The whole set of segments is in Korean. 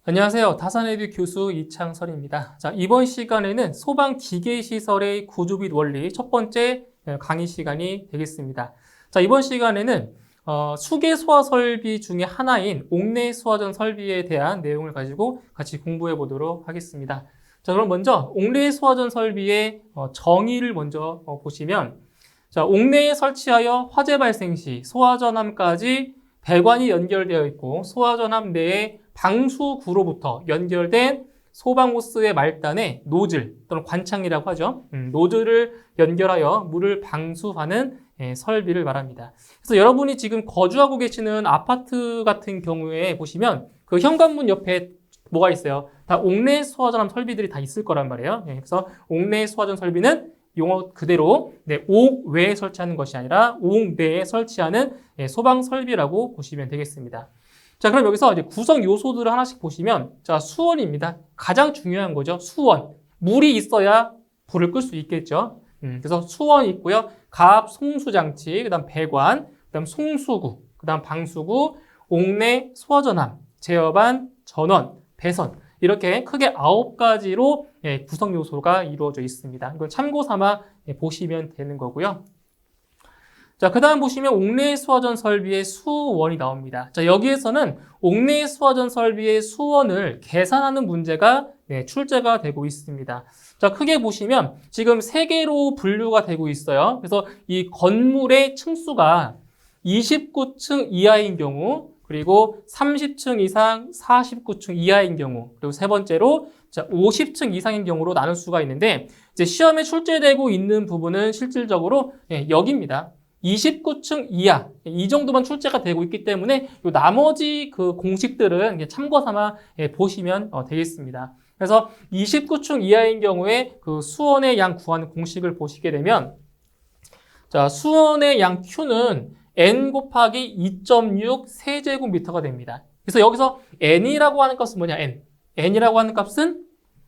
안녕하세요. 다산에듀 교수 이창설입니다. 자, 이번 시간에는 소방기계시설의 구조 및 원리 첫 번째 강의 시간이 되겠습니다. 자, 이번 시간에는 수계소화 설비 중에 하나인 옥내 소화전 설비에 대한 내용을 가지고 같이 공부해 보도록 하겠습니다. 자, 그럼 먼저 옥내 소화전 설비의 정의를 먼저 보시면, 자, 옥내에 설치하여 화재 발생 시 소화전함까지 배관이 연결되어 있고 소화전함 내에 방수구로부터 연결된 소방호스의 말단에 노즐 또는 관창이라고 하죠. 노즐을 연결하여 물을 방수하는 설비를 말합니다. 그래서 여러분이 지금 거주하고 계시는 아파트 같은 경우에 보시면 그 현관문 옆에 뭐가 있어요? 다 옥내 소화전함 설비들이 다 있을 거란 말이에요. 그래서 옥내 소화전 설비는 용어 그대로 옥 외에 설치하는 것이 아니라 옥 내에 설치하는 소방 설비라고 보시면 되겠습니다. 자, 그럼 여기서 이제 구성 요소들을 하나씩 보시면, 자, 수원입니다. 가장 중요한 거죠. 수원. 물이 있어야 불을 끌 수 있겠죠. 그래서 수원이 있고요. 가압 송수장치, 그 다음 배관, 그 다음 송수구, 그 다음 방수구, 옥내 소화전함, 제어반, 전원, 배선. 이렇게 크게 9가지로 구성 요소가 이루어져 있습니다. 이걸 참고 삼아 보시면 되는 거고요. 자, 그 다음 보시면 옥내 소화전 설비의 수원이 나옵니다. 자, 여기에서는 옥내 소화전 설비의 수원을 계산하는 문제가 출제가 되고 있습니다. 자, 크게 보시면 지금 3개로 분류가 되고 있어요. 그래서 이 건물의 층수가 29층 이하인 경우, 그리고 30층 이상 49층 이하인 경우, 그리고 세 번째로 50층 이상인 경우로 나눌 수가 있는데, 이제 시험에 출제되고 있는 부분은 실질적으로 여기입니다. 29층 이하, 이 정도만 출제가 되고 있기 때문에 요 나머지 그 공식들은 참고 삼아 보시면 되겠습니다. 그래서 29층 이하인 경우에 그 수원의 양 구하는 공식을 보시게 되면, 자, 수원의 양 Q는 n 곱하기 2.6 세제곱미터가 됩니다. 그래서 여기서 n이라고 하는 값은 뭐냐? n이라고 하는 값은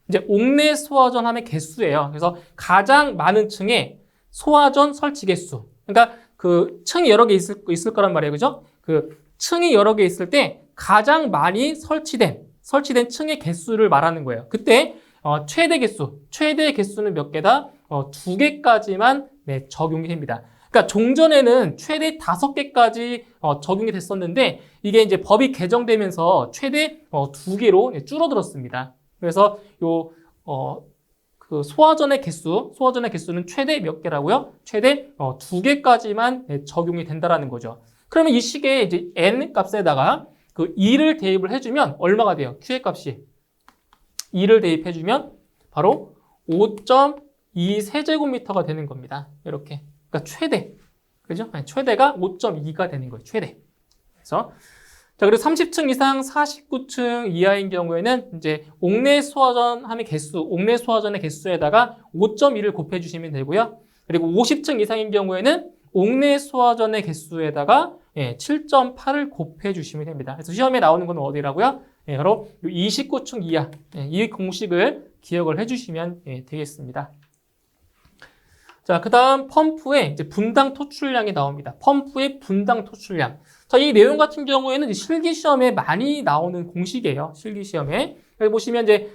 이제 옥내 소화전함의 개수예요. 그래서 가장 많은 층의 소화전 설치 개수. 그러니까 그 층이 여러 개 있을 거란 말이에요. 그죠? 그 층이 여러 개 있을 때 가장 많이 설치된 층의 개수를 말하는 거예요. 그때 최대 개수는 몇 개다? 2개까지만 적용이 됩니다. 그러니까 종전에는 최대 5개까지 적용이 됐었는데, 이게 이제 법이 개정되면서 최대 2개로 줄어들었습니다. 그래서 그 소화전의 개수는 최대 몇 개라고요? 최대 2개까지만 적용이 된다라는 거죠. 그러면 이 식에 이제 n 값에다가 그 2를 대입을 해주면 얼마가 돼요? q의 값이 2를 대입해주면 바로 5.2 세제곱미터가 되는 겁니다. 이렇게. 그러니까 최대. 그죠? 최대가 5.2가 되는 거예요. 최대. 그래서 자, 그리고 30층 이상 49층 이하인 경우에는 이제 옥내 소화전함의 개수, 옥내 소화전의 개수에다가 5.2를 곱해 주시면 되고요. 그리고 50층 이상인 경우에는 옥내 소화전의 개수에다가 7.8을 곱해 주시면 됩니다. 그래서 시험에 나오는 건 어디라고요? 바로 29층 이하. 이 공식을 기억을 해 주시면 되겠습니다. 자, 그 다음 펌프의 이제 분당 토출량이 나옵니다. 펌프의 분당 토출량. 자, 이 내용 같은 경우에는 실기 시험에 많이 나오는 공식이에요. 실기 시험에. 여기 보시면 이제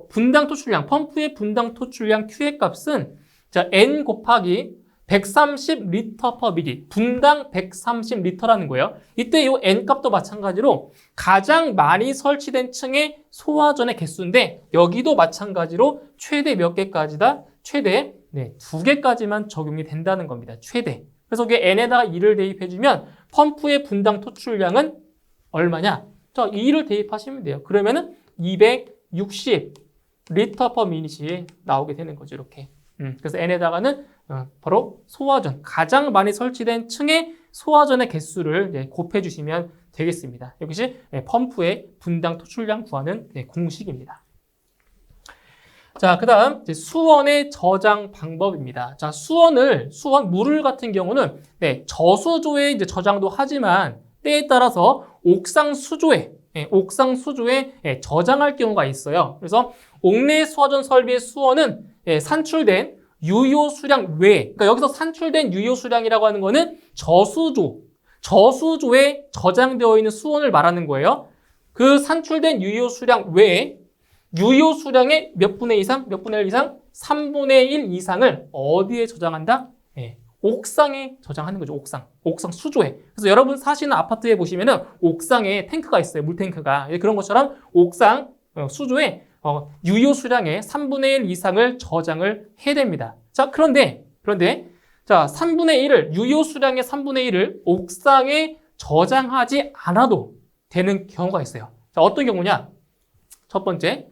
분당 토출량, 펌프의 분당 토출량 Q의 값은 자, N 곱하기 130L/ml, 분당 130L라는 거예요. 이때 이 N 값도 마찬가지로 가장 많이 설치된 층의 소화전의 개수인데, 여기도 마찬가지로 최대 몇 개까지다? 최대 2개까지만 적용이 된다는 겁니다. 최대. 그래서 이게 n에다가 2를 대입해주면 펌프의 분당 토출량은 얼마냐? 자, 2를 대입하시면 돼요. 그러면은 260 L/min이 나오게 되는 거죠. 이렇게. 그래서 n에다가는 바로 소화전, 가장 많이 설치된 층의 소화전의 개수를 곱해주시면 되겠습니다. 이것이 펌프의 분당 토출량 구하는 공식입니다. 자, 그 다음 수원의 저장 방법입니다. 자, 물을 같은 경우는 저수조에 이제 저장도 하지만 때에 따라서 옥상 수조에 저장할 경우가 있어요. 그래서 옥내 소화전 설비의 수원은 산출된 유효 수량 외에, 그러니까 여기서 산출된 유효 수량이라고 하는 거는 저수조에 저장되어 있는 수원을 말하는 거예요. 그 산출된 유효 수량 외에 유효 수량의 몇 분의 이상? 몇 분의 1 이상? 3분의 1 이상을 어디에 저장한다? 옥상에 저장하는 거죠. 옥상 수조에. 그래서 여러분 사시는 아파트에 보시면은 옥상에 탱크가 있어요. 물탱크가. 그런 것처럼 옥상 수조에 유효 수량의 3분의 1 이상을 저장을 해야 됩니다. 자, 그런데 자, 3분의 1을 유효 수량의 3분의 1을 옥상에 저장하지 않아도 되는 경우가 있어요. 자, 어떤 경우냐? 첫 번째,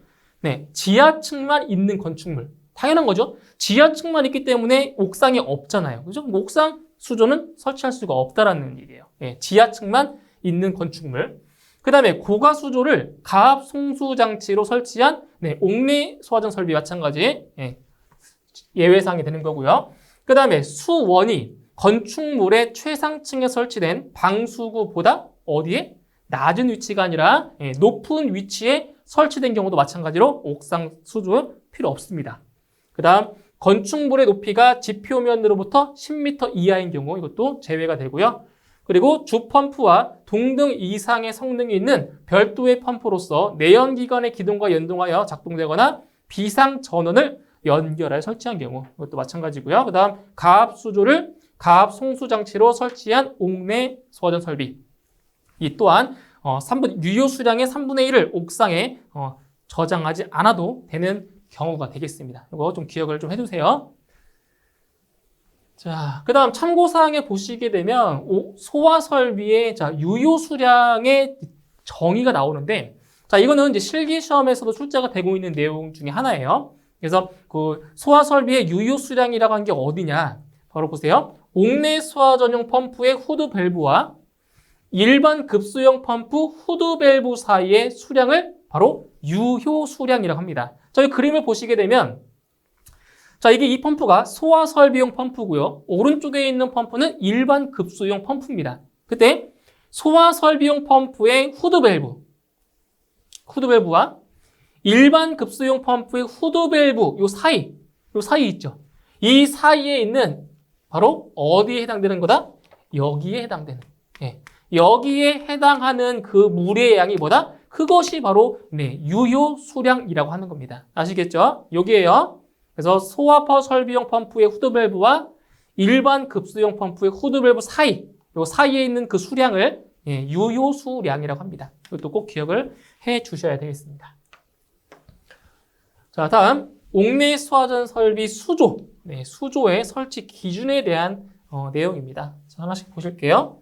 지하층만 있는 건축물. 당연한 거죠. 지하층만 있기 때문에 옥상이 없잖아요. 그죠? 옥상 수조는 설치할 수가 없다라는 얘기예요. 지하층만 있는 건축물. 그 다음에 고가 수조를 가압 송수 장치로 설치한 옥내 소화전 설비 마찬가지 예외사항이 되는 거고요. 그 다음에 수원이 건축물의 최상층에 설치된 방수구보다 어디에? 낮은 위치가 아니라 높은 위치에 설치된 경우도 마찬가지로 옥상 수조 필요 없습니다. 그 다음 건축물의 높이가 지표면으로부터 10m 이하인 경우 이것도 제외가 되고요. 그리고 주펌프와 동등 이상의 성능이 있는 별도의 펌프로서 내연기관의 기동과 연동하여 작동되거나 비상전원을 연결하여 설치한 경우 이것도 마찬가지고요. 그 다음 가압수조를 가압송수장치로 설치한 옥내 소화전 설비 이 또한 유효 수량의 3분의 1을 옥상에 저장하지 않아도 되는 경우가 되겠습니다. 이거 좀 기억을 좀 해두세요. 자, 그 다음 참고사항에 보시게 되면 소화 설비의 유효 수량의 정의가 나오는데 자, 이거는 이제 실기 시험에서도 출제가 되고 있는 내용 중에 하나예요. 그래서 그 소화 설비의 유효 수량이라고 한 게 어디냐? 바로 보세요. 옥내 소화 전용 펌프의 후드 밸브와 일반 급수용 펌프 후드 밸브 사이의 수량을 바로 유효 수량이라고 합니다. 저희 그림을 보시게 되면 자, 이게 이 펌프가 소화 설비용 펌프고요. 오른쪽에 있는 펌프는 일반 급수용 펌프입니다. 그때 소화 설비용 펌프의 후드 밸브와 일반 급수용 펌프의 후드 밸브 요 사이 있죠. 이 사이에 있는 바로 어디에 해당되는 거다? 여기에 해당되는. 여기에 해당하는 그 물의 양이 뭐다? 그것이 바로 유효 수량이라고 하는 겁니다. 아시겠죠? 여기에요. 그래서 소화 설비용 펌프의 후드 밸브와 일반 급수용 펌프의 후드 밸브 요 사이에 있는 그 수량을 유효 수량이라고 합니다. 이것도 꼭 기억을 해 주셔야 되겠습니다. 자, 다음 옥내 소화전 설비 수조의 설치 기준에 대한 내용입니다. 자, 하나씩 보실게요.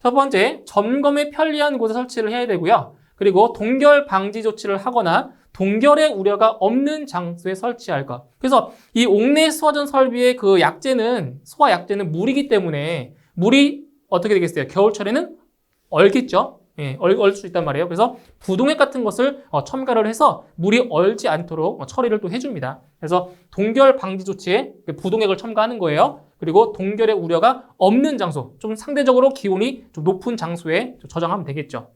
첫 번째, 점검에 편리한 곳에 설치를 해야 되고요. 그리고 동결 방지 조치를 하거나 동결의 우려가 없는 장소에 설치할 것. 그래서 이 옥내 소화전 설비의 그 소화 약재는 물이기 때문에 물이 어떻게 되겠어요? 겨울철에는 얼겠죠? 얼 수 있단 말이에요. 그래서 부동액 같은 것을 첨가를 해서 물이 얼지 않도록 처리를 또 해줍니다. 그래서 동결 방지 조치에 부동액을 첨가하는 거예요. 그리고 동결의 우려가 없는 장소, 좀 상대적으로 기온이 좀 높은 장소에 저장하면 되겠죠.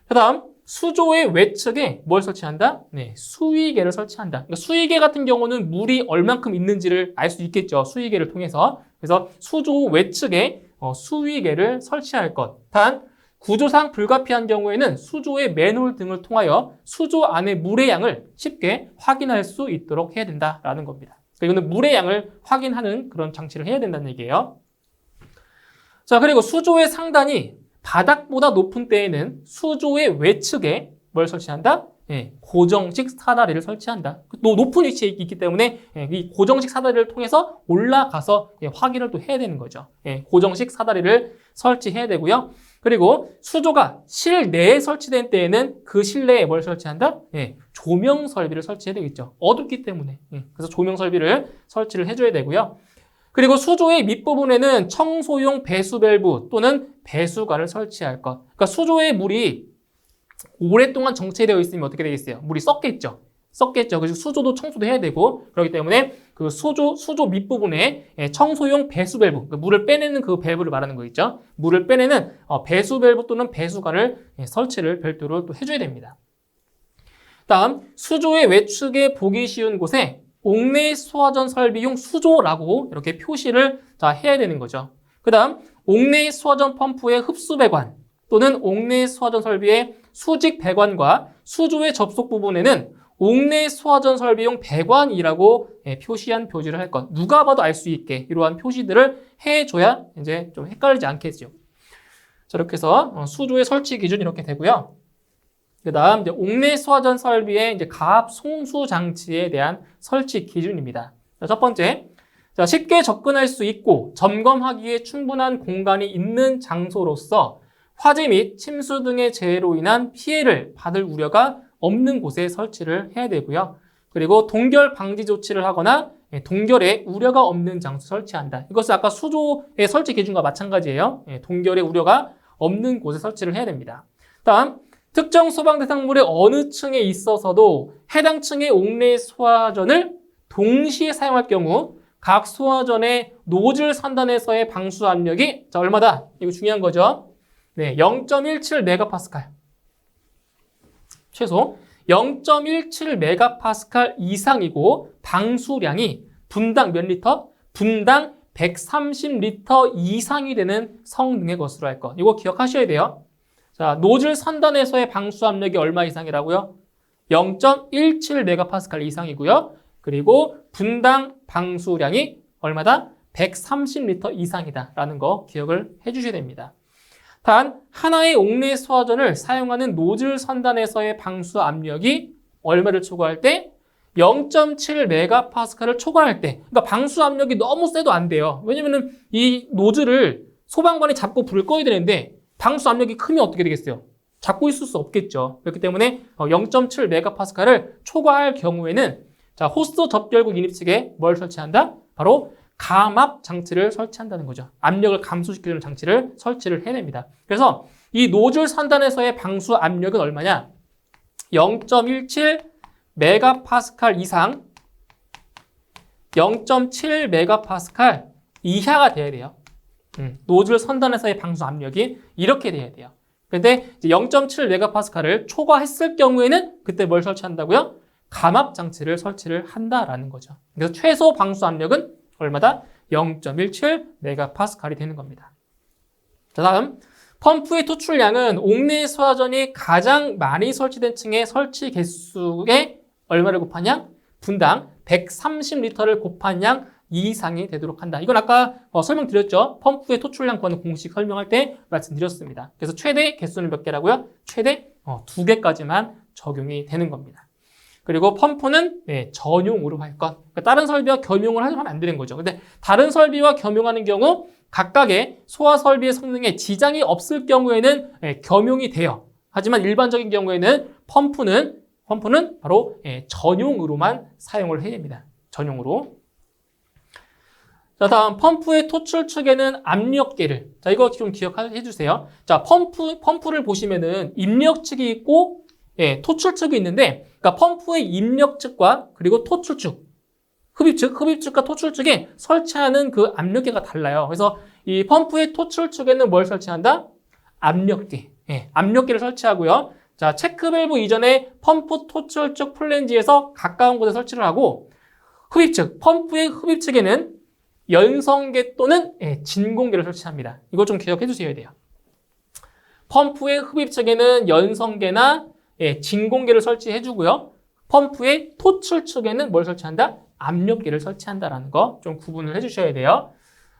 그 다음 수조의 외측에 뭘 설치한다? 수위계를 설치한다. 그러니까 수위계 같은 경우는 물이 얼만큼 있는지를 알 수 있겠죠. 수위계를 통해서. 그래서 수조 외측에 수위계를 설치할 것. 단 구조상 불가피한 경우에는 수조의 맨홀 등을 통하여 수조 안의 물의 양을 쉽게 확인할 수 있도록 해야 된다라는 겁니다. 이거는 물의 양을 확인하는 그런 장치를 해야 된다는 얘기예요. 자, 그리고 수조의 상단이 바닥보다 높은 때에는 수조의 외측에 뭘 설치한다? 고정식 사다리를 설치한다. 높은 위치에 있기 때문에 이 고정식 사다리를 통해서 올라가서 확인을 또 해야 되는 거죠. 고정식 사다리를 설치해야 되고요. 그리고 수조가 실내에 설치된 때에는 그 실내에 뭘 설치한다? 조명 설비를 설치해야 되겠죠. 어둡기 때문에. 그래서 조명 설비를 설치를 해줘야 되고요. 그리고 수조의 밑부분에는 청소용 배수 밸브 또는 배수관을 설치할 것. 그러니까 수조의 물이 오랫동안 정체되어 있으면 어떻게 되겠어요? 물이 썩겠죠. 그래서 수조도 청소도 해야 되고 그렇기 때문에 그 수조 밑부분에 청소용 배수 밸브, 그러니까 물을 빼내는 그 밸브를 말하는 거 있죠. 물을 빼내는 배수 밸브 또는 배수관을 설치를 별도로 또 해줘야 됩니다. 다음 수조의 외측에 보기 쉬운 곳에 옥내 소화전 설비용 수조라고 이렇게 표시를 해야 되는 거죠. 그 다음 옥내 소화전 펌프의 흡수 배관 또는 옥내 소화전 설비의 수직 배관과 수조의 접속 부분에는 옥내 소화전 설비용 배관이라고 표시한 표지를 할 것. 누가 봐도 알 수 있게 이러한 표시들을 해줘야 이제 좀 헷갈리지 않겠죠. 자, 이렇게 해서 수조의 설치 기준 이렇게 되고요. 그 다음 이제 옥내 소화전 설비의 이제 가압 송수 장치에 대한 설치 기준입니다. 자, 첫 번째. 자, 쉽게 접근할 수 있고 점검하기에 충분한 공간이 있는 장소로서 화재 및 침수 등의 재해로 인한 피해를 받을 우려가 없는 곳에 설치를 해야 되고요. 그리고 동결 방지 조치를 하거나 동결에 우려가 없는 장소 설치한다. 이것은 아까 수조의 설치 기준과 마찬가지예요. 동결에 우려가 없는 곳에 설치를 해야 됩니다. 다음, 특정 소방 대상물의 어느 층에 있어서도 해당 층의 옥내 소화전을 동시에 사용할 경우 각 소화전의 노즐 선단에서의 방수 압력이 자, 얼마다? 이거 중요한 거죠. 네, 0.17메가파스칼. 최소 0.17메가파스칼 이상이고 방수량이 분당 몇 리터? 분당 130리터 이상이 되는 성능의 것으로 할 것. 이거 기억하셔야 돼요. 자, 노즐 선단에서의 방수 압력이 얼마 이상이라고요? 0.17메가파스칼 이상이고요. 그리고 분당 방수량이 얼마다? 130리터 이상이다라는 거 기억을 해주셔야 됩니다. 단 하나의 옥내 소화전을 사용하는 노즐 선단에서의 방수 압력이 얼마를 초과할 때? 0.7메가파스칼을 초과할 때. 그러니까 방수 압력이 너무 세도 안 돼요. 왜냐면은 이 노즐을 소방관이 잡고 불을 꺼야 되는데 방수 압력이 크면 어떻게 되겠어요? 잡고 있을 수 없겠죠. 그렇기 때문에 0.7메가파스칼을 초과할 경우에는 자, 호스 접결구 인입 측에 뭘 설치한다? 바로 감압 장치를 설치한다는 거죠. 압력을 감소시키는 장치를 설치를 해냅니다. 그래서 이 노즐 선단에서의 방수 압력은 얼마냐? 0.17메가파스칼 이상 0.7메가파스칼 이하가 돼야 돼요. 노즐 선단에서의 방수 압력이 이렇게 돼야 돼요. 근데 0.7메가파스칼을 초과했을 경우에는 그때 뭘 설치한다고요? 감압 장치를 설치를 한다라는 거죠. 그래서 최소 방수 압력은 얼마다? 0.17메가파스칼이 되는 겁니다. 자, 다음 펌프의 토출량은 옥내 소화전이 가장 많이 설치된 층의 설치 개수에 얼마를 곱하냐? 분당 130리터를 곱한 양 이상이 되도록 한다. 이건 아까 설명드렸죠. 펌프의 토출량 구하는 공식 설명할 때 말씀드렸습니다. 그래서 최대 개수는 몇 개라고요? 최대 2개까지만 적용이 되는 겁니다. 그리고 펌프는 전용으로 할 것. 그러니까 다른 설비와 겸용을 하면 안 되는 거죠. 근데 다른 설비와 겸용하는 경우 각각의 소화 설비의 성능에 지장이 없을 경우에는 겸용이 돼요. 하지만 일반적인 경우에는 펌프는 바로 전용으로만 사용을 해야 됩니다. 전용으로. 자, 다음 펌프의 토출 측에는 압력계를. 자, 이거 좀 기억해 주세요. 자, 펌프를 보시면은 입력 측이 있고 토출 측이 있는데, 그러니까 펌프의 입력 측과 그리고 토출 측, 흡입측과 토출 측에 설치하는 그 압력계가 달라요. 그래서 이 펌프의 토출 측에는 뭘 설치한다? 압력계. 압력계를 설치하고요. 자, 체크밸브 이전에 펌프 토출 측 플랜지에서 가까운 곳에 설치를 하고, 흡입측, 펌프의 흡입측에는 연성계 또는 진공계를 설치합니다. 이거 좀 기억해 주셔야 돼요. 펌프의 흡입측에는 연성계나 진공계를 설치해 주고요. 펌프의 토출 측에는 뭘 설치한다? 압력계를 설치한다라는 거 좀 구분을 해 주셔야 돼요.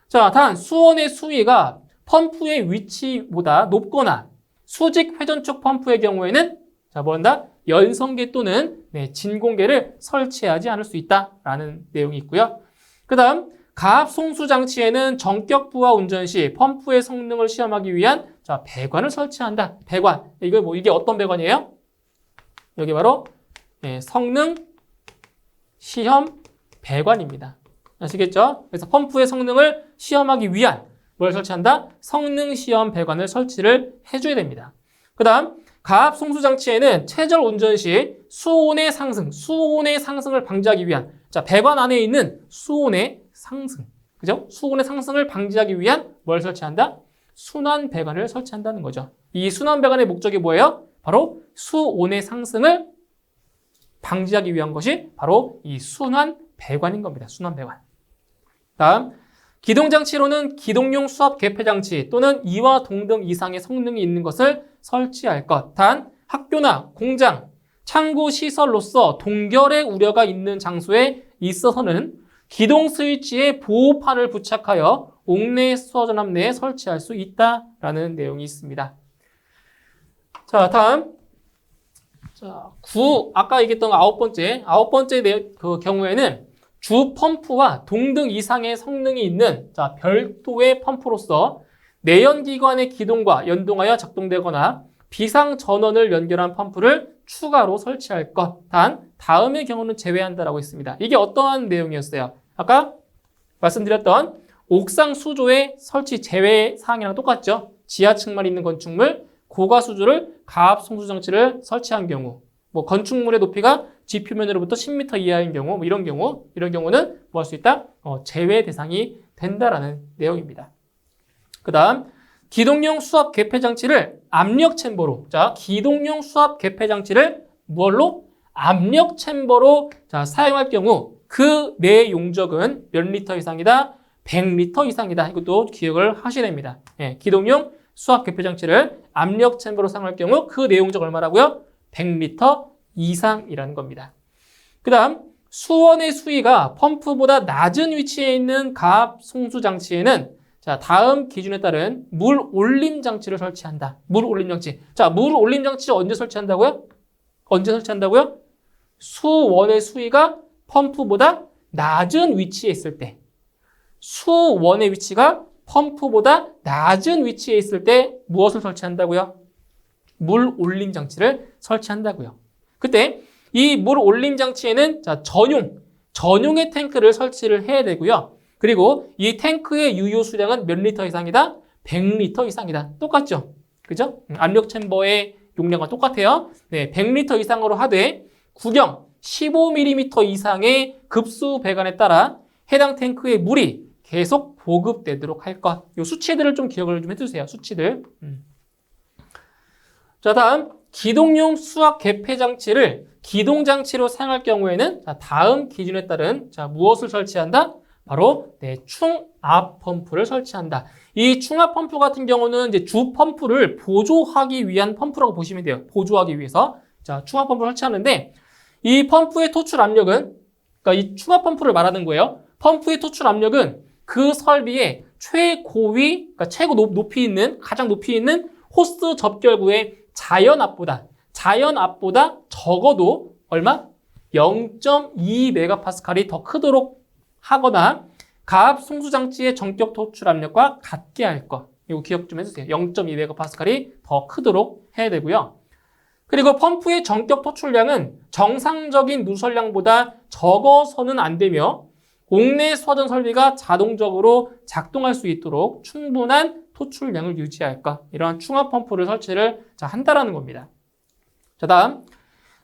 자, 단 수온의 수위가 펌프의 위치보다 높거나 수직 회전축 펌프의 경우에는 자, 뭐 한다? 연성계 또는 진공계를 설치하지 않을 수 있다라는 내용이 있고요. 그 다음 가압 송수 장치에는 전격부하 운전 시 펌프의 성능을 시험하기 위한 자, 배관을 설치한다. 배관. 이게 어떤 배관이에요? 여기 바로 성능 시험 배관입니다. 아시겠죠? 그래서 펌프의 성능을 시험하기 위한 뭘 설치한다? 성능 시험 배관을 설치를 해줘야 됩니다. 그 다음 가압 송수 장치에는 최절 운전 시 수온의 상승을 방지하기 위한 자, 배관 안에 있는 수온의 상승. 그죠? 수온의 상승을 방지하기 위한 뭘 설치한다? 순환 배관을 설치한다는 거죠. 이 순환 배관의 목적이 뭐예요? 바로 수온의 상승을 방지하기 위한 것이 바로 이 순환 배관인 겁니다. 순환 배관. 다음, 기동장치로는 기동용 수압 개폐장치 또는 이와 동등 이상의 성능이 있는 것을 설치할 것. 단, 학교나 공장, 창고 시설로서 동결의 우려가 있는 장소에 있어서는 기동 스위치에 보호판을 부착하여 옥내 수화전압 내에 설치할 수 있다라는 내용이 있습니다. 자, 다음. 자, 아까 얘기했던 아홉 번째 그 경우에는 주 펌프와 동등 이상의 성능이 있는 별도의 펌프로서 내연기관의 기동과 연동하여 작동되거나 비상 전원을 연결한 펌프를 추가로 설치할 것. 단, 다음의 경우는 제외한다라고 했습니다. 이게 어떠한 내용이었어요? 아까 말씀드렸던 옥상 수조의 설치 제외 사항이랑 똑같죠? 지하층만 있는 건축물, 고가 수조를 가압 송수 장치를 설치한 경우, 뭐 건축물의 높이가 지표면으로부터 10m 이하인 경우, 뭐 이런 경우는 뭐 할 수 있다? 제외 대상이 된다라는 내용입니다. 그 다음, 기동용 수압 개폐 장치를 압력 챔버로, 기동용 수압 개폐 장치를 뭘로? 압력 챔버로 사용할 경우 그 내 용적은 몇 리터 이상이다? 100리터 이상이다. 이것도 기억을 하셔야 됩니다. 기동용 수압 개폐 장치를 압력 챔버로 사용할 경우 그 내 용적 얼마라고요? 100리터 이상이라는 겁니다. 그 다음, 수원의 수위가 펌프보다 낮은 위치에 있는 가압 송수 장치에는 다음 기준에 따른 물 올림 장치를 설치한다. 물 올림 장치. 물 올림 장치 언제 설치한다고요? 수원의 수위가 펌프보다 낮은 위치에 있을 때. 수원의 위치가 펌프보다 낮은 위치에 있을 때 무엇을 설치한다고요? 물 올림 장치를 설치한다고요. 그때 이 물 올림 장치에는 전용의 탱크를 설치를 해야 되고요. 그리고 이 탱크의 유효 수량은 몇 리터 이상이다? 100리터 이상이다. 똑같죠? 그죠? 압력 챔버의 용량과 똑같아요. 100리터 이상으로 하되 구경 15mm 이상의 급수 배관에 따라 해당 탱크의 물이 계속 보급되도록 할 것. 이 수치들을 좀 기억을 좀 해주세요. 수치들. 자, 다음 기동용 수압 개폐 장치를 기동 장치로 사용할 경우에는 다음 기준에 따른 무엇을 설치한다? 바로 충압 펌프를 설치한다. 이 충압 펌프 같은 경우는 이제 주 펌프를 보조하기 위한 펌프라고 보시면 돼요. 보조하기 위해서 충압 펌프를 설치하는데 이 펌프의 토출 압력은 그러니까 이 충압 펌프를 말하는 거예요. 펌프의 토출 압력은 그 설비의 최고위, 그러니까 최고 높이 있는 가장 높이 있는 호스 접결구의 자연압보다 적어도 얼마? 0.2MPa이 더 크도록 하거나 가압 송수 장치의 전격 토출 압력과 같게 할 것. 이거 기억 좀 해주세요. 0.2MPa이 더 크도록 해야 되고요. 그리고 펌프의 전격 토출량은 정상적인 누설량보다 적어서는 안 되며 옥내 수화전 설비가 자동적으로 작동할 수 있도록 충분한 토출량을 유지할 것. 이러한 충압 펌프를 설치를 한다라는 겁니다. 자, 다음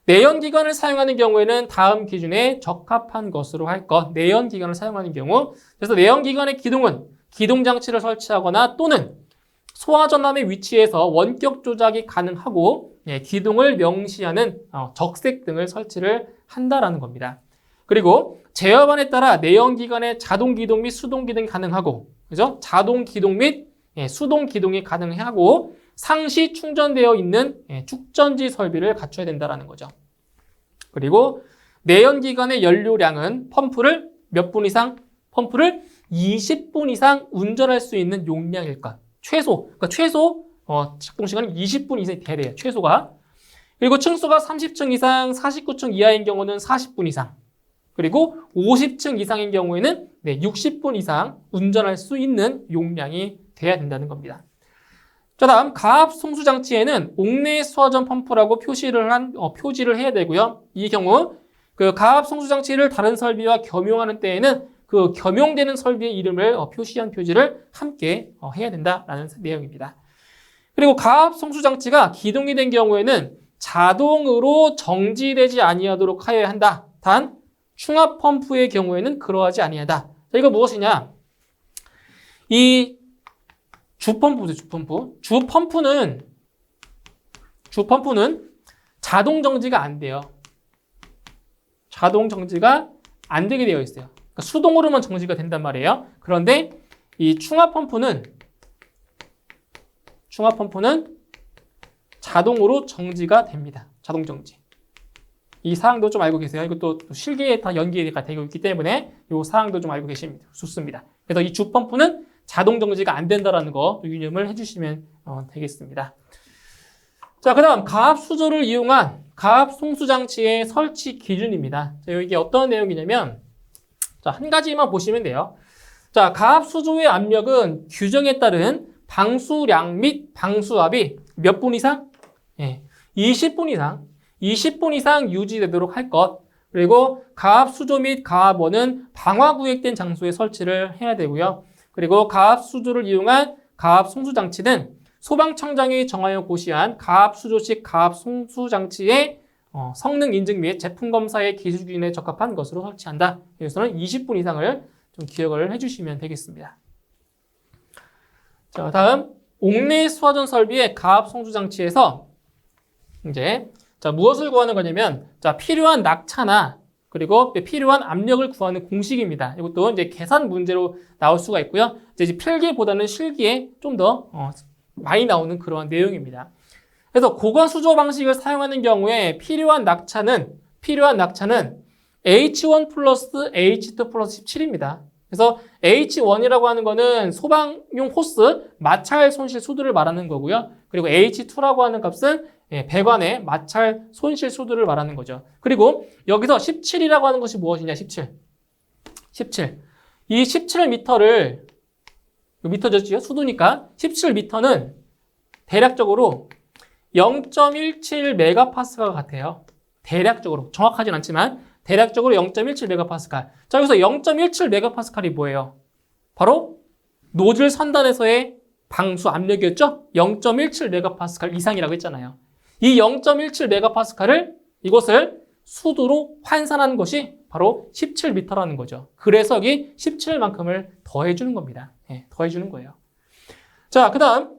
내연기관을 사용하는 경우에는 다음 기준에 적합한 것으로 할 것. 내연기관을 사용하는 경우. 그래서 내연기관의 기동은 기동장치를 설치하거나 또는 소화전압의 위치에서 원격 조작이 가능하고 기동을 명시하는 적색 등을 설치를 한다라는 겁니다. 그리고 제어반에 따라 내연기관의 자동 기동 및 수동 기동이 가능하고, 그죠? 자동 기동 및 수동 기동이 가능하고 상시 충전되어 있는 축전지 설비를 갖춰야 된다는 거죠. 그리고 내연기관의 연료량은 펌프를 몇 분 이상? 펌프를 20분 이상 운전할 수 있는 용량일 것. 최소 작동시간은 20분 이상이 돼야 돼요. 최소가. 그리고 층수가 30층 이상, 49층 이하인 경우는 40분 이상. 그리고 50층 이상인 경우에는 60분 이상 운전할 수 있는 용량이 돼야 된다는 겁니다. 자, 다음 가압 송수 장치에는 옥내 수화전 펌프라고 표지를 해야 되고요. 이 경우 그 가압 송수 장치를 다른 설비와 겸용하는 때에는 그 겸용되는 설비의 이름을 표시한 표지를 함께 해야 된다라는 내용입니다. 그리고 가압 송수 장치가 기동이 된 경우에는 자동으로 정지되지 아니하도록 하여야 한다. 단 충압 펌프의 경우에는 그러하지 아니하다. 자, 이거 무엇이냐? 이 주펌프죠, 주펌프. 주펌프는 자동 정지가 안 돼요. 자동 정지가 안 되게 되어 있어요. 그러니까 수동으로만 정지가 된단 말이에요. 그런데 이 충압 펌프는 자동으로 정지가 됩니다. 자동 정지. 이 사항도 좀 알고 계세요. 이것도 실기에 다 연기가 되고 있기 때문에 이 사항도 좀 알고 계시면 좋습니다. 그래서 이 주펌프는 자동 정지가 안 된다라는 거 유념을 해주시면 되겠습니다. 자, 그 다음 가압 수조를 이용한 가압 송수 장치의 설치 기준입니다. 자, 이게 어떤 내용이냐면, 자, 한 가지만 보시면 돼요. 자, 가압 수조의 압력은 규정에 따른 방수량 및 방수압이 몇 분 이상? 20분 이상. 20분 이상 유지되도록 할 것. 그리고 가압 수조 및 가압원은 방화구역된 장소에 설치를 해야 되고요. 그리고 가압 수조를 이용한 가압 송수 장치는 소방청장이 정하여 고시한 가압 수조식 가압 송수 장치의 성능 인증 및 제품 검사의 기술 기준에 적합한 것으로 설치한다. 여기서는 20분 이상을 좀 기억을 해주시면 되겠습니다. 자, 다음 옥내 수화전 설비의 가압 송수 장치에서 이제 자, 무엇을 구하는 거냐면, 자, 필요한 낙차나 그리고 필요한 압력을 구하는 공식입니다. 이것도 이제 계산 문제로 나올 수가 있고요. 이제 필기보다는 실기에 좀 더 많이 나오는 그런 내용입니다. 그래서 고관 수조 방식을 사용하는 경우에 필요한 낙차는 H1 플러스 H2 플러스 17입니다. 그래서 H1이라고 하는 거는 소방용 호스 마찰 손실 수두를 말하는 거고요. 그리고 H2라고 하는 값은 배관의 마찰 손실 수두를 말하는 거죠. 그리고 여기서 17이라고 하는 것이 무엇이냐? 17. 이 17m를 미터죠? 수두니까 17m는 대략적으로 0.17메가파스칼 같아요. 대략적으로. 정확하진 않지만 대략적으로 0.17메가파스칼. 자, 여기서 0.17메가파스칼이 뭐예요? 바로 노즐 선단에서의 방수 압력이었죠? 0.17메가파스칼 이상이라고 했잖아요. 이 0.17메가파스칼을 이것을 수두로 환산한 것이 바로 17m라는 거죠. 그래서 여기 17만큼을 더해주는 겁니다. 더해주는 거예요. 자, 그 다음.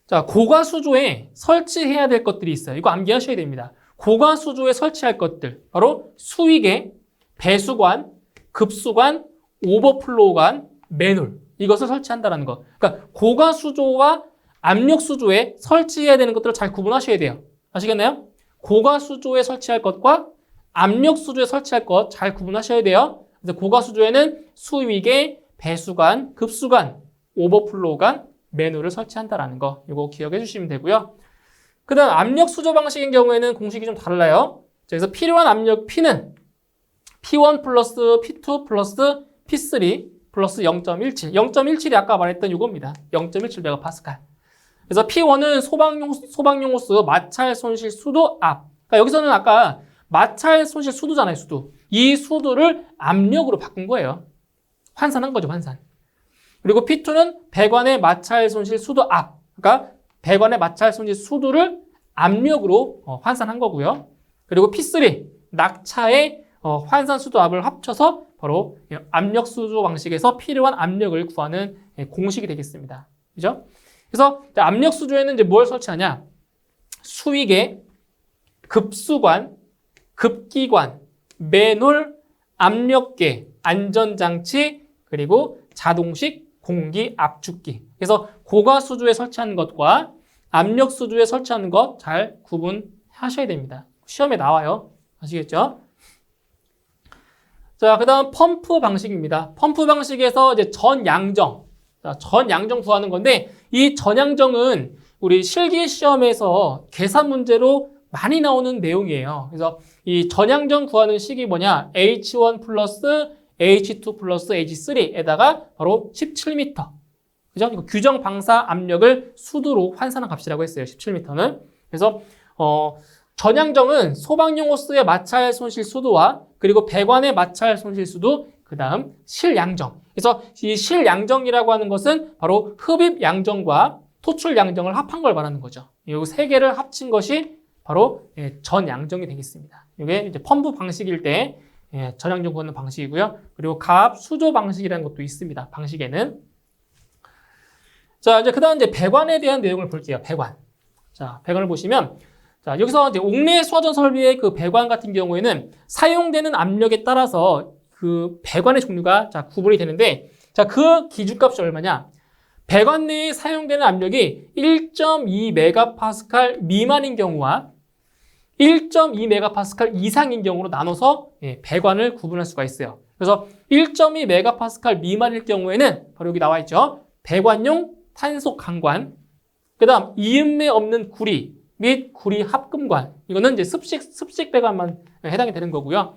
자, 고가수조에 설치해야 될 것들이 있어요. 이거 암기하셔야 됩니다. 고가수조에 설치할 것들. 바로 수위계, 배수관, 급수관, 오버플로우관, 매놀. 이것을 설치한다는 거. 그러니까 고가수조와 압력수조에 설치해야 되는 것들을 잘 구분하셔야 돼요. 아시겠나요? 고가수조에 설치할 것과 압력수조에 설치할 것 잘 구분하셔야 돼요. 그래서 고가수조에는 수위계, 배수관, 급수관, 오버플로우관, 매놀을 설치한다는 거. 이거 기억해 주시면 되고요. 그 다음 압력수조 방식인 경우에는 공식이 좀 달라요. 그래서 필요한 압력 P는 P1 플러스 P2 플러스 P3 플러스 0.17. 0.17이 아까 말했던 이겁니다. 0.17메가파스칼. 그래서 P1은 소방용 호스 마찰 손실 수도 압. 그러니까 여기서는 아까 마찰 손실 수도잖아요, 수도. 이 수도를 압력으로 바꾼 거예요. 환산한 거죠, 환산. 그리고 P2는 배관의 마찰 손실 수도 압. 그러니까 배관의 마찰 손실 수도를 압력으로 환산한 거고요. 그리고 P3, 낙차의 환산 수도 압을 합쳐서 바로 압력 수조 방식에서 필요한 압력을 구하는 공식이 되겠습니다. 그죠? 그래서 압력 수조에는 이제 뭘 설치하냐? 수위계, 급수관, 급기관, 매놀, 압력계, 안전장치, 그리고 자동식 공기 압축기. 그래서 고가수조에 설치하는 것과 압력수조에 설치하는 것 잘 구분하셔야 됩니다. 시험에 나와요. 아시겠죠? 자, 그 다음 펌프 방식입니다. 펌프 방식에서 이제 전양정. 자, 전양정 구하는 건데, 이 전양정은 우리 실기 시험에서 계산 문제로 많이 나오는 내용이에요. 그래서 이 전양정 구하는 식이 뭐냐? H1 플러스 H2 플러스 H3에다가 바로 17m. 그죠? 이거 규정 방사 압력을 수두로 환산한 값이라고 했어요. 17m는. 그래서, 전양정은 소방용 호스의 마찰 손실 수도와 그리고 배관의 마찰 손실 수도, 그 다음 실양정. 그래서 이 실양정이라고 하는 것은 바로 흡입 양정과 토출 양정을 합한 걸 말하는 거죠. 이 세 개를 합친 것이 바로 전양정이 되겠습니다. 이게 이제 펌프 방식일 때 전양정 구하는 방식이고요. 그리고 가압 수조 방식이라는 것도 있습니다. 방식에는. 자, 이제 그 다음 이제 배관에 대한 내용을 볼게요. 배관. 자, 배관을 보시면, 자, 여기서 이제 옥내 수화전 설비의 그 배관 같은 경우에는 사용되는 압력에 따라서 그 배관의 종류가 자, 구분이 되는데, 자, 그 기준값이 얼마냐? 배관 내에 사용되는 압력이 1.2MPa 미만인 경우와 1.2MPa 이상인 경우로 나눠서 배관을 구분할 수가 있어요. 그래서 1.2MPa 미만일 경우에는 바로 여기 나와 있죠. 배관용 탄소 강관, 그 다음 이음매 없는 구리 및 구리 합금관, 이거는 이제 습식 배관만 해당이 되는 거고요.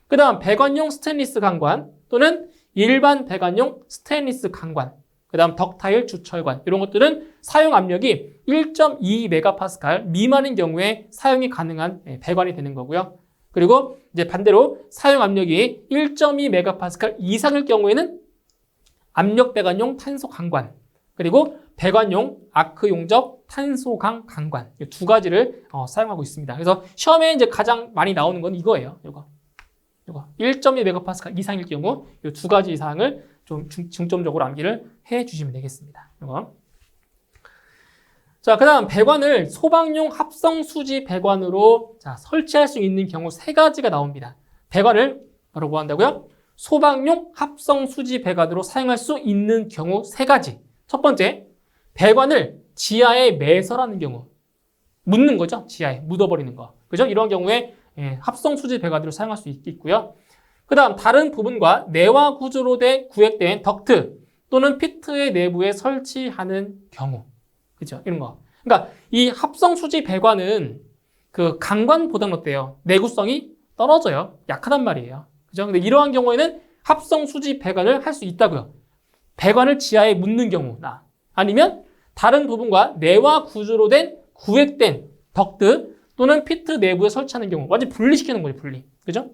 그 다음 배관용 스테인리스 강관 또는 일반 배관용 스테인리스 강관, 그 다음 덕타일 주철관, 이런 것들은 사용 압력이 1.2MPa 미만인 경우에 사용이 가능한 배관이 되는 거고요. 그리고 이제 반대로 사용 압력이 1.2MPa 이상일 경우에는 압력 배관용 탄소 강관, 그리고 배관용 아크 용접 탄소강 강관, 이 두 가지를 사용하고 있습니다. 그래서 시험에 이제 가장 많이 나오는 건 이거예요. 이거 1.2MPa 이상일 경우 이 두 가지 이상을 좀 중점적으로 암기를 해 주시면 되겠습니다. 이거. 자, 그 다음 배관을 소방용 합성 수지 배관으로 설치할 수 있는 경우 세 가지가 나옵니다. 배관을 바로 뭐 한다고요? 소방용 합성 수지 배관으로 사용할 수 있는 경우 세 가지. 첫 번째, 배관을 지하에 매설하는 경우. 묻는 거죠. 지하에 묻어버리는 거. 그죠? 이런 경우에 합성 수지 배관으로 사용할 수 있고요. 그 다음 다른 부분과 내화 구조로 구획된 덕트 또는 피트의 내부에 설치하는 경우. 그죠? 이런 거. 그러니까 이 합성 수지 배관은 그 강관보다는 어때요? 내구성이 떨어져요. 약하단 말이에요. 그죠? 근데 이러한 경우에는 합성 수지 배관을 할 수 있다고요. 배관을 지하에 묻는 경우나 아니면 다른 부분과 내화 구조로 구획된 덕트 또는 피트 내부에 설치하는 경우. 완전 분리시키는 거죠, 분리. 그죠?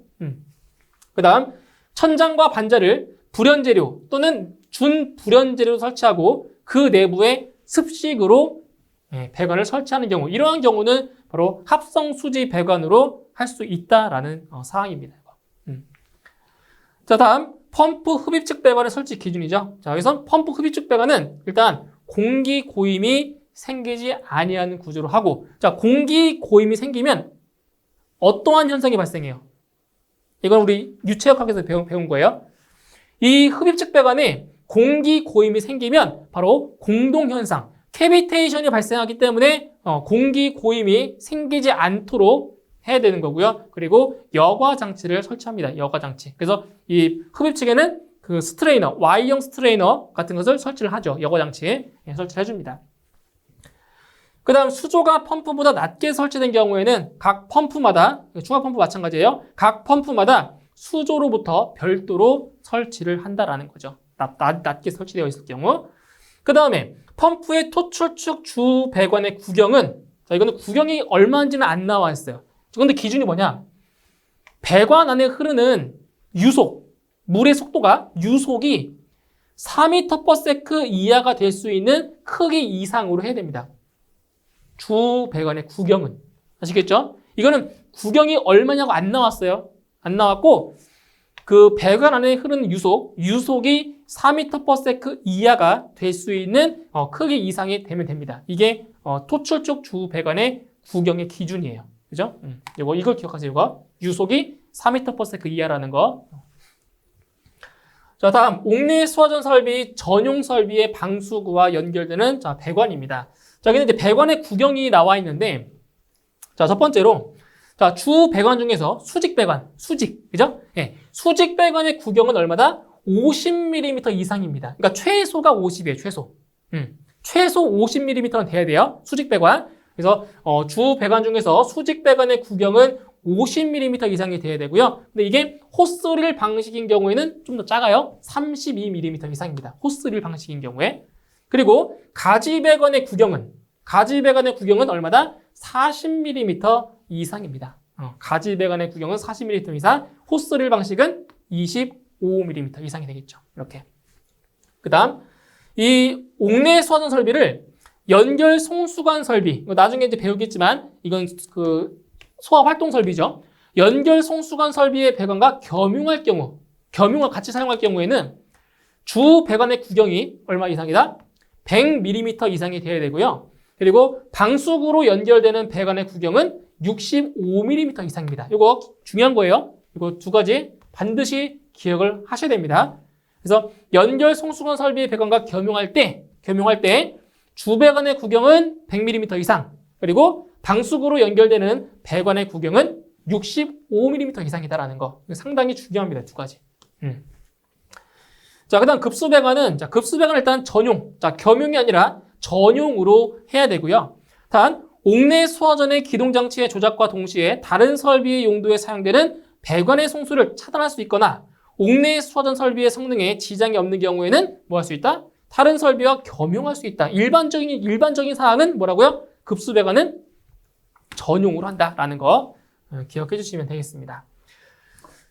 그 다음 천장과 반자를 불연재료 또는 준불연재료로 설치하고 그 내부에 습식으로 배관을 설치하는 경우, 이러한 경우는 바로 합성 수지 배관으로 할 수 있다라는 사항입니다. 자, 다음 펌프 흡입축 배관의 설치 기준이죠. 자, 여기서 펌프 흡입축 배관은 일단 공기 고임이 생기지 아니하는 구조로 하고, 자, 공기 고임이 생기면 어떠한 현상이 발생해요? 이건 우리 유체역학에서 배운 거예요. 이 흡입축 배관에 공기 고임이 생기면 바로 공동현상, 캐비테이션이 발생하기 때문에 공기 고임이 생기지 않도록 해야 되는 거고요. 그리고 여과 장치를 설치합니다. 여과 장치. 그래서 이 흡입축에는 그 스트레이너, Y형 스트레이너 같은 것을 설치를 하죠. 여과 장치에 설치를 해줍니다. 그 다음 수조가 펌프보다 낮게 설치된 경우에는 각 펌프마다, 중앙 펌프 마찬가지예요. 각 펌프마다 수조로부터 별도로 설치를 한다라는 거죠. 낮게 설치되어 있을 경우. 그 다음에 펌프의 토출축 주 배관의 구경은, 자, 이거는 구경이 얼마인지는 안 나와 있어요. 그런데 기준이 뭐냐? 배관 안에 흐르는 유속, 물의 속도가 유속이 4m/s 이하가 될 수 있는 크기 이상으로 해야 됩니다. 주 배관의 구경은. 아시겠죠? 이거는 구경이 얼마냐고 안 나왔어요. 안 나왔고, 그 배관 안에 흐르는 유속이 4m/s 이하가 될 수 있는 크기 이상이 되면 됩니다. 이게 토출축 주 배관의 구경의 기준이에요. 그죠? 이걸 기억하세요. 이거. 유속이 4m/s 이하라는 거. 자, 다음 옥내 수화전 설비 전용 설비의 방수구와 연결되는 배관입니다. 자, 여기는 이제 배관의 구경이 나와 있는데, 자, 첫 번째로, 자, 주 배관 중에서 수직 배관, 그죠? 수직 배관의 구경은 얼마다? 50mm 이상입니다. 그러니까 최소가 50이에요, 최소. 최소 50mm는 돼야 돼요, 수직 배관. 그래서 주 배관 중에서 수직 배관의 구경은 50mm 이상이 돼야 되고요. 근데 이게 호스릴 방식인 경우에는 좀 더 작아요. 32mm 이상입니다. 호스릴 방식인 경우에. 그리고 가지 배관의 구경은 얼마다? 40mm 이상입니다. 가지 배관의 구경은 40mm 이상, 호스릴 방식은 25mm 이상이 되겠죠. 이렇게. 그 다음, 이 옥내 수화전 설비를 연결 송수관 설비, 나중에 이제 배우겠지만 이건 그 소화 활동 설비죠. 연결 송수관 설비의 배관과 겸용할 경우, 겸용을 같이 사용할 경우에는 주 배관의 구경이 얼마 이상이다? 100mm 이상이 돼야 되고요. 그리고 방수구로 연결되는 배관의 구경은 65mm 이상입니다. 이거 중요한 거예요. 이거 두 가지 반드시 기억을 하셔야 됩니다. 그래서 연결 송수관 설비의 배관과 겸용할 때 겸용할 때 주배관의 구경은 100mm 이상, 그리고 방수구로 연결되는 배관의 구경은 65mm 이상이다라는 거. 상당히 중요합니다. 두 가지. 자, 그다음 급수배관은, 자, 급수배관은 일단 전용, 자, 겸용이 아니라 전용으로 해야 되고요. 단, 옥내 수화전의 기동장치의 조작과 동시에 다른 설비의 용도에 사용되는 배관의 송수를 차단할 수 있거나 옥내 수화전 설비의 성능에 지장이 없는 경우에는 뭐 할 수 있다? 다른 설비와 겸용할 수 있다. 일반적인 사항은 뭐라고요? 급수배관은 전용으로 한다라는 거 기억해 주시면 되겠습니다.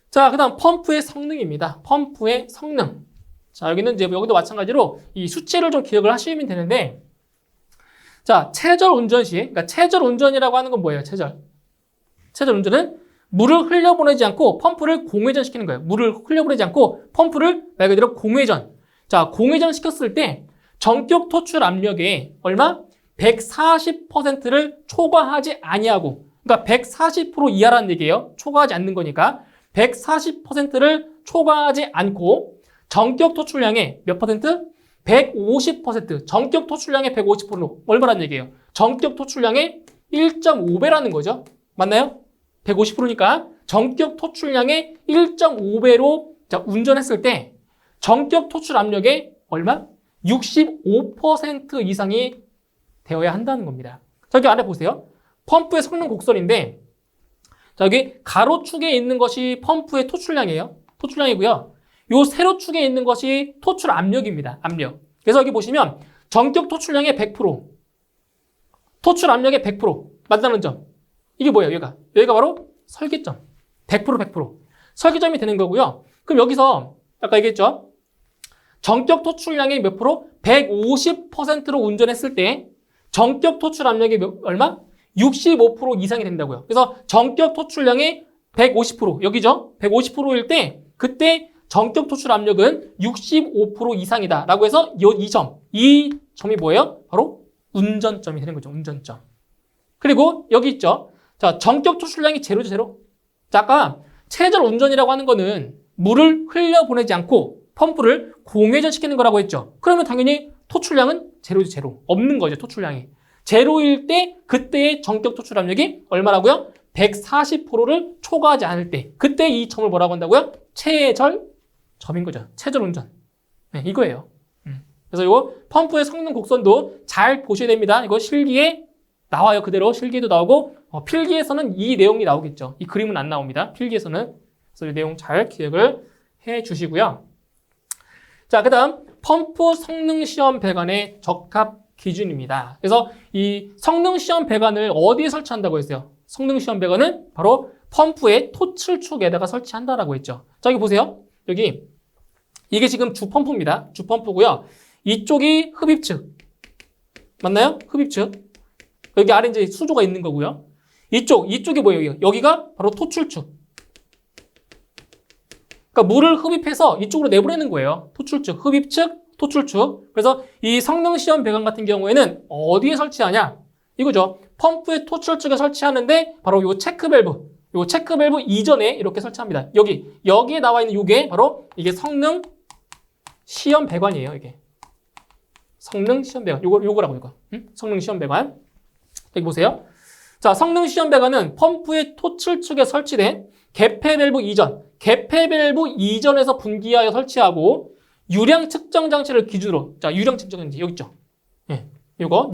자, 그다음 펌프의 성능입니다. 펌프의 성능. 자, 여기는 이제 여기도 마찬가지로 이 수치를 좀 기억을 하시면 되는데, 자, 체절 운전 시, 그러니까 체절 운전이라고 하는 건 뭐예요? 체절 운전은 물을 흘려보내지 않고 펌프를 공회전시키는 거예요. 물을 흘려보내지 않고 펌프를 말 그대로 공회전. 자, 공회전 시켰을 때 전격 토출 압력에 얼마? 140%를 초과하지 아니하고, 그러니까 140% 이하라는 얘기예요. 초과하지 않는 거니까 140%를 초과하지 않고 전격 토출량의 몇 퍼센트? 150%. 전격 토출량의 150%는 얼마라는 얘기예요? 전격 토출량의 1.5배라는 거죠. 맞나요? 150%니까 전격 토출량의 1.5배로 자, 운전했을 때 전격 토출 압력의 얼마? 65% 이상이 되어야 한다는 겁니다. 자, 여기 아래 보세요. 펌프의 성능 곡선인데, 자, 여기 가로축에 있는 것이 펌프의 토출량이에요. 토출량이고요. 요 세로축에 있는 것이 토출 압력입니다. 압력. 그래서 여기 보시면 전격 토출량의 100%, 토출 압력의 100% 맞다는 점. 이게 뭐예요? 여기가 바로 설계점. 100%. 설계점이 되는 거고요. 그럼 여기서 아까 얘기했죠? 전격 토출량의 몇 프로? 150%로 운전했을 때 전격 토출 압력이 얼마? 65% 이상이 된다고요. 그래서 전격 토출량의 150%, 여기죠? 150%일 때 그때 전격 토출 압력은 65% 이상이다라고 해서 이 점이 뭐예요? 바로 운전점이 되는 거죠. 운전점. 그리고 여기 있죠? 자, 전격 토출량이 제로죠, 제로. 자, 아까 체절 운전이라고 하는 거는 물을 흘려보내지 않고 펌프를 공회전시키는 거라고 했죠. 그러면 당연히 토출량은 제로죠, 제로. 없는 거죠, 토출량이. 제로일 때 그때의 전격 토출 압력이 얼마라고요? 140%를 초과하지 않을 때 그때 이 점을 뭐라고 한다고요? 체절점인 거죠. 체절 운전. 네, 이거예요. 그래서 이거 펌프의 성능 곡선도 잘 보셔야 됩니다. 이거 실기에 나와요. 그대로 실기에도 나오고 필기에서는 이 내용이 나오겠죠. 이 그림은 안 나옵니다. 필기에서는. 그래서 이 내용 잘 기억을 해 주시고요. 자, 그 다음 펌프 성능 시험 배관의 적합 기준입니다. 그래서 이 성능 시험 배관을 어디에 설치한다고 했어요? 성능 시험 배관은 바로 펌프의 토출축에다가 설치한다라고 했죠. 자, 여기 보세요. 여기 이게 지금 주펌프입니다. 주펌프고요. 이쪽이 흡입축. 맞나요? 흡입축. 여기 아래 이제 수조가 있는 거고요. 이쪽이 뭐예요? 여기가 바로 토출축. 그러니까 물을 흡입해서 이쪽으로 내보내는 거예요. 토출축, 흡입축, 토출축. 그래서 이 성능 시험 배관 같은 경우에는 어디에 설치하냐? 이거죠. 펌프의 토출축에 설치하는데 바로 요 체크밸브 이전에 이렇게 설치합니다. 여기에 나와 있는 요게 바로 이게 성능 시험 배관이에요. 이게 성능 시험 배관. 요거라고 이거. 성능 시험 배관. 여기 보세요. 자, 성능 시험 배관은 펌프의 토출축에 설치된 개폐밸브 이전에서 분기하여 설치하고 유량 측정 장치를 기준으로, 자, 유량 측정 장치 여기 있죠. 예, 요거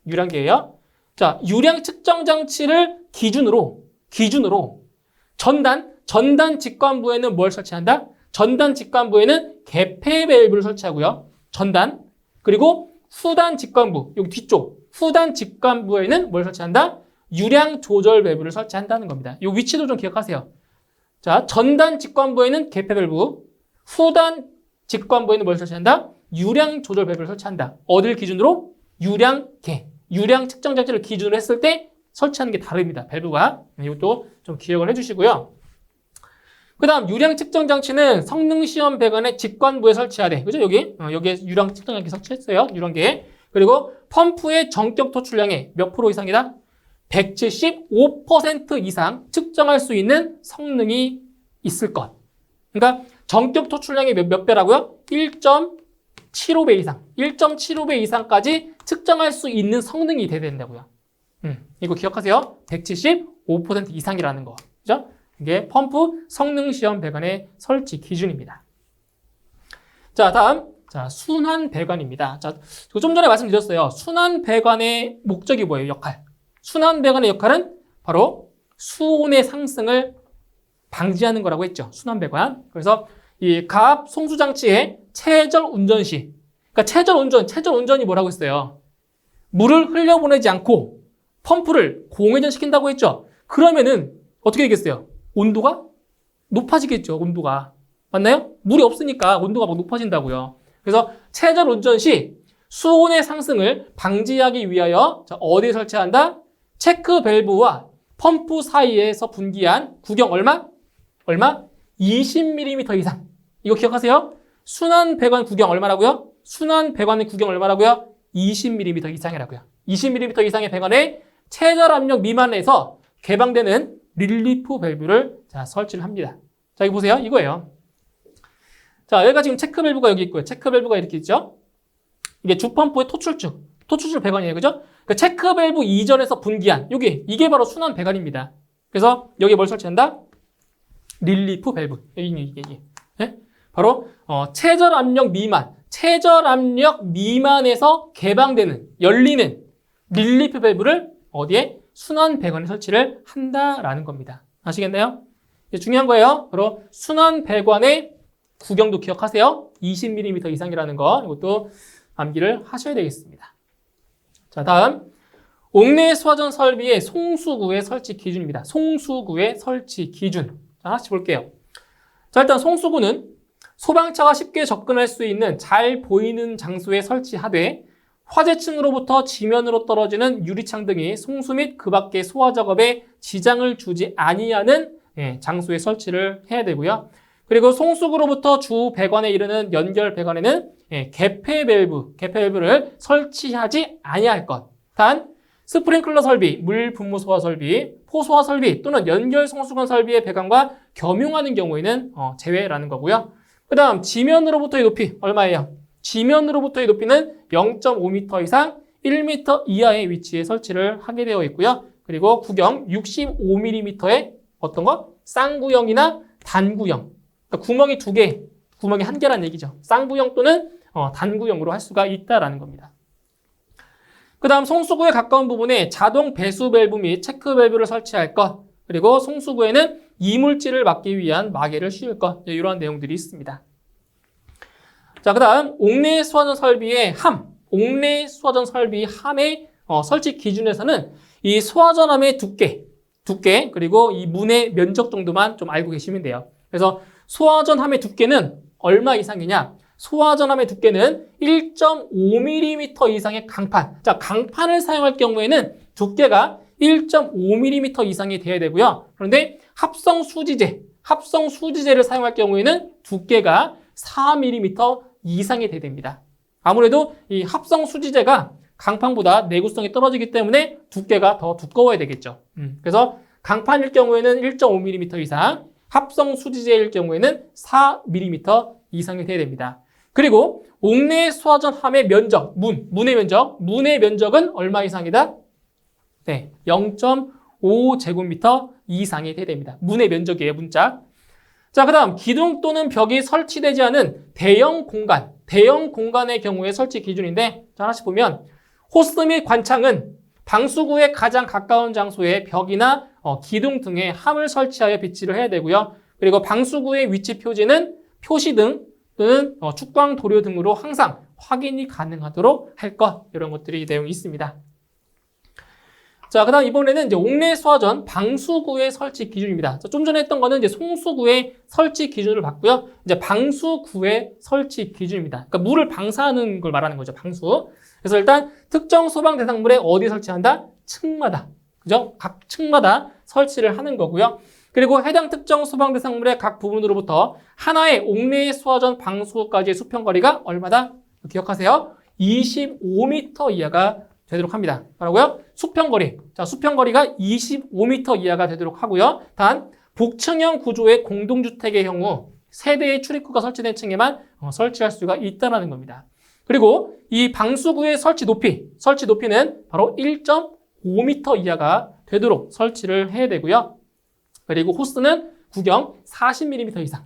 유량계예요. 자, 유량 측정 장치를 기준으로 전단 직관부에는 뭘 설치한다? 전단 직관부에는 개폐 밸브를 설치하고요. 전단. 그리고 후단 직관부, 여기 뒤쪽 후단 직관부에는 뭘 설치한다? 유량 조절 밸브를 설치한다는 겁니다. 이 위치도 좀 기억하세요. 자, 전단 직관부에는 개폐 밸브, 후단 직관부에는 뭘 설치한다? 유량 조절 밸브를 설치한다. 어딜 기준으로? 유량 측정 장치를 기준으로 했을 때 설치하는 게 다릅니다. 밸브가. 이것도 좀 기억을 해주시고요. 그 다음 유량 측정 장치는 성능 시험 배관의 직관부에 설치해야 돼. 그죠? 여기에 유량 측정 장치 설치했어요. 유량계. 그리고 펌프의 전격 토출량의 몇 프로 이상이다? 175% 이상 측정할 수 있는 성능이 있을 것. 그러니까 전격 토출량이 몇 배라고요? 1.75배 이상, 1.75배 이상까지 측정할 수 있는 성능이 돼야 된다고요. 이거 기억하세요. 175% 이상이라는 거. 그죠? 이게 펌프 성능 시험 배관의 설치 기준입니다. 자, 다음. 자, 순환 배관입니다. 자, 좀 전에 말씀드렸어요. 순환 배관의 목적이 뭐예요? 역할. 순환 배관의 역할은 바로 수온의 상승을 방지하는 거라고 했죠. 순환 배관. 그래서 이 가압 송수 장치의 최절 운전 시, 그러니까 최절 운전이 뭐라고 했어요? 물을 흘려보내지 않고 펌프를 공회전 시킨다고 했죠. 그러면은 어떻게 되겠어요? 온도가 높아지겠죠. 온도가. 맞나요? 물이 없으니까 온도가 막 높아진다고요. 그래서 최절 운전 시 수온의 상승을 방지하기 위하여 어디에 설치한다? 체크 밸브와 펌프 사이에서 분기한 구경 얼마? 20mm 이상. 이거 기억하세요? 순환 배관 구경 얼마라고요? 순환 배관의 구경 얼마라고요? 20mm 이상이라고요. 20mm 이상의 배관에 최절 압력 미만에서 개방되는 릴리프 밸브를 설치를 합니다. 자, 여기 보세요. 이거예요. 자, 여기가 지금 체크 밸브가 여기 있고요. 체크 밸브가 이렇게 있죠. 이게 주펌프의 토출줄 배관이에요. 그죠? 그 체크 밸브 이전에서 분기한 이게 바로 순환 배관입니다. 그래서 여기 뭘 설치한다? 릴리프 밸브. 이게. 네? 바로 최절 압력 미만에서 개방되는, 열리는 릴리프 밸브를 어디에? 순환 배관에 설치를 한다라는 겁니다. 아시겠나요? 중요한 거예요. 바로 순환 배관의 구경도 기억하세요. 20mm 이상이라는 거. 이것도 암기를 하셔야 되겠습니다. 자, 다음. 옥내 수화전 설비의 송수구의 설치 기준입니다. 송수구의 설치 기준. 자, 하나씩 볼게요. 자, 일단 송수구는 소방차가 쉽게 접근할 수 있는 잘 보이는 장소에 설치하되 화재층으로부터 지면으로 떨어지는 유리창 등이 송수 및 그 밖의 소화 작업에 지장을 주지 아니하는 장소에 설치를 해야 되고요. 그리고 송수구로부터 주 배관에 이르는 연결 배관에는 개폐 밸브를 설치하지 아니할 것. 단 스프링클러 설비, 물 분무 소화 설비, 포소화 설비 또는 연결 송수건 설비의 배관과 겸용하는 경우에는 제외라는 거고요. 그 다음 지면으로부터의 높이 얼마예요? 지면으로부터의 높이는 0.5m 이상 1m 이하의 위치에 설치를 하게 되어 있고요. 그리고 구경 65mm의 어떤 거? 쌍구형이나 단구형. 그러니까 구멍이 2개, 구멍이 1개란 얘기죠. 쌍구형 또는 단구형으로 할 수가 있다라는 겁니다. 그 다음 송수구에 가까운 부분에 자동 배수 밸브 및 체크 밸브를 설치할 것. 그리고 송수구에는 이물질을 막기 위한 마개를 씌울 것. 이러한 내용들이 있습니다. 자, 그 다음 옥내 수화전 설비의 옥내 수화전 설비 함의 설치 기준에서는 이 수화전함의 두께 그리고 이 문의 면적 정도만 좀 알고 계시면 돼요. 그래서 소화전함의 두께는 얼마 이상이냐? 소화전함의 두께는 1.5mm 이상의 강판. 자, 강판을 사용할 경우에는 두께가 1.5mm 이상이 돼야 되고요. 그런데 합성 수지제를 사용할 경우에는 두께가 4mm 이상이 돼야 됩니다. 아무래도 이 합성 수지제가 강판보다 내구성이 떨어지기 때문에 두께가 더 두꺼워야 되겠죠. 그래서 강판일 경우에는 1.5mm 이상, 합성 수지제일 경우에는 4mm 이상이 돼야 됩니다. 그리고 옥내 수화전함의 면적, 문의 면적은 얼마 이상이다? 네, 0.5제곱미터 이상이 돼야 됩니다. 문의 면적이에요, 문자. 자, 그 다음 기둥 또는 벽이 설치되지 않은 대형 공간의 경우에 설치 기준인데, 자, 하나씩 보면 호스 및 관창은 방수구에 가장 가까운 장소에 벽이나 기둥 등에 함을 설치하여 비치를 해야 되고요. 그리고 방수구의 위치 표시등 또는 축광 도료 등으로 항상 확인이 가능하도록 할 것. 이런 것들이 내용이 있습니다. 자, 그 다음 이번에는 이제 옥내 수화전 방수구의 설치 기준입니다. 자, 좀 전에 했던 거는 이제 송수구의 설치 기준을 봤고요. 이제 방수구의 설치 기준입니다. 그러니까 물을 방사하는 걸 말하는 거죠, 방수. 그래서 일단 특정 소방 대상물에 어디 설치한다? 층마다. 그죠? 각 층마다 설치를 하는 거고요. 그리고 해당 특정 소방 대상물의 각 부분으로부터 하나의 옥내 수화전 방수구까지의 수평거리가 얼마다? 기억하세요. 25m 이하가 되도록 합니다. 뭐라고요? 수평거리. 자, 수평거리가 25m 이하가 되도록 하고요. 단, 복층형 구조의 공동주택의 경우 세대의 출입구가 설치된 층에만 설치할 수가 있다는 겁니다. 그리고 이 방수구의 설치 높이는 바로 1.5m 이하가 되도록 설치를 해야 되고요. 그리고 호스는 구경 40mm 이상.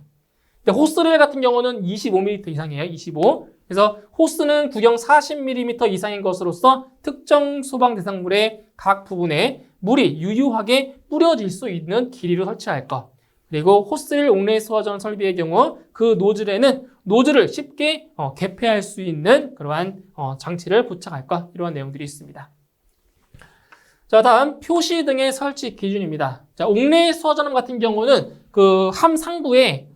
근데 호스렐 같은 경우는 25mm 이상이에요. 25. 그래서 호스는 구경 40mm 이상인 것으로서 특정 소방 대상물의 각 부분에 물이 유유하게 뿌려질 수 있는 길이로 설치할 것. 그리고 호스렐 옥내 수화전 설비의 경우 그 노즐에는 노즐을 쉽게 개폐할 수 있는 그러한 장치를 부착할 것. 이러한 내용들이 있습니다. 자, 다음 표시 등의 설치 기준입니다. 자, 옥내 수화전함 같은 경우는 그 함 상부에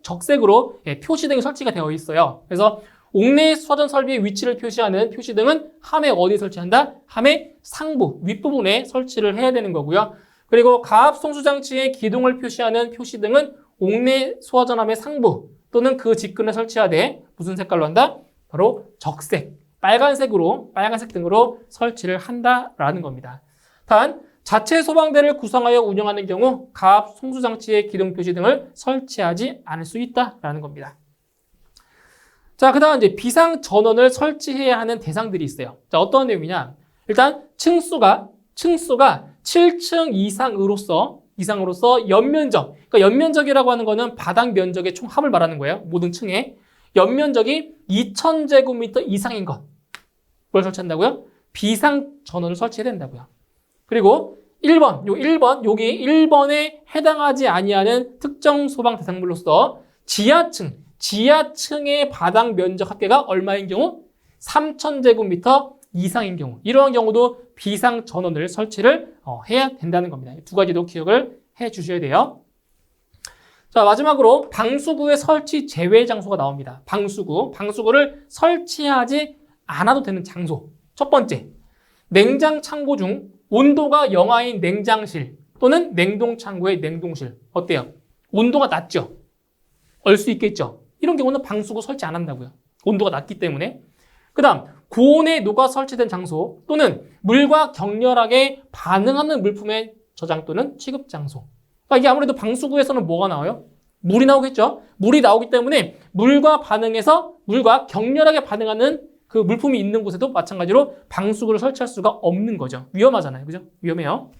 적색으로 표시 등이 설치가 되어 있어요. 그래서 옥내 수화전 설비의 위치를 표시하는 표시 등은 함의 어디에 설치한다? 함의 상부, 윗부분에 설치를 해야 되는 거고요. 그리고 가압 송수장치의 기동을 표시하는 표시 등은 옥내 수화전함의 상부 또는 그 직근에 설치하되 무슨 색깔로 한다? 바로 적색, 빨간색 등으로 설치를 한다라는 겁니다. 단, 자체 소방대를 구성하여 운영하는 경우 가압 송수장치의 기동 표시 등을 설치하지 않을 수 있다라는 겁니다. 자, 그 다음 이제 비상 전원을 설치해야 하는 대상들이 있어요. 자, 어떤 내용이냐? 일단 층수가 7층 이상으로서 연면적, 그러니까 연면적이라고 하는 거는 바닥 면적의 총 합을 말하는 거예요. 모든 층에 연면적이 2000제곱미터 이상인 것. 뭘 설치한다고요? 비상 전원을 설치해야 된다고요. 그리고 1번, 여기 1번에 해당하지 아니하는 특정 소방 대상물로서 지하층의 바닥 면적 합계가 얼마인 경우? 3000제곱미터 이상인 경우. 이러한 경우도 비상 전원을 설치를 해야 된다는 겁니다. 두 가지도 기억을 해 주셔야 돼요. 자, 마지막으로 방수구의 설치 제외 장소가 나옵니다. 방수구를 설치하지 않아도 되는 장소. 첫 번째, 냉장 창고 중 온도가 영하인 냉장실 또는 냉동 창고의 냉동실. 어때요? 온도가 낮죠? 얼 수 있겠죠? 이런 경우는 방수구 설치 안 한다고요. 온도가 낮기 때문에. 그 다음, 고온의 노가 설치된 장소 또는 물과 격렬하게 반응하는 물품의 저장 또는 취급 장소. 그러니까 이게 아무래도 방수구에서는 뭐가 나와요? 물이 나오겠죠? 물이 나오기 때문에 물과 격렬하게 반응하는 그 물품이 있는 곳에도 마찬가지로 방수구를 설치할 수가 없는 거죠. 위험하잖아요. 그죠? 위험해요.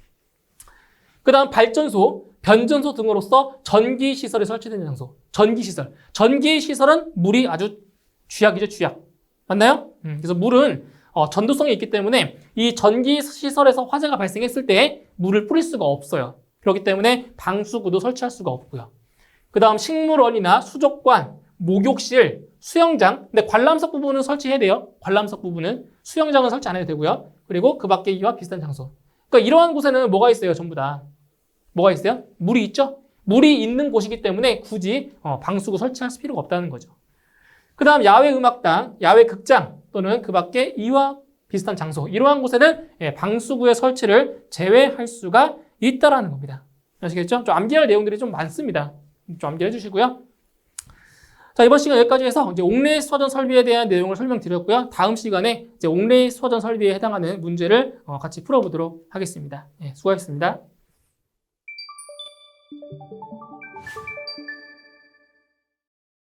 그 다음 발전소, 변전소 등으로서 전기시설에 설치된 장소. 전기시설은 물이 아주 쥐약이죠. 쥐약. 맞나요? 그래서 물은 전도성이 있기 때문에 이 전기시설에서 화재가 발생했을 때 물을 뿌릴 수가 없어요. 그렇기 때문에 방수구도 설치할 수가 없고요. 그 다음 식물원이나 수족관, 목욕실, 수영장. 근데 관람석 부분은 설치해야 돼요. 관람석 부분은. 수영장은 설치 안 해도 되고요. 그리고 그 밖에 이와 비슷한 장소. 그러니까 이러한 곳에는 뭐가 있어요? 전부 다. 뭐가 있어요? 물이 있죠? 물이 있는 곳이기 때문에 굳이 방수구 설치할 필요가 없다는 거죠. 그 다음 야외 음악당, 야외 극장 또는 그 밖에 이와 비슷한 장소. 이러한 곳에는 방수구의 설치를 제외할 수가 있다라는 겁니다. 아시겠죠? 좀 암기할 내용들이 좀 많습니다. 좀 암기해 주시고요. 자, 이번 시간 여기까지 해서 이제 옥내 수화전 설비에 대한 내용을 설명드렸고요. 다음 시간에 이제 옥내 수화전 설비에 해당하는 문제를 같이 풀어보도록 하겠습니다. 수고하셨습니다.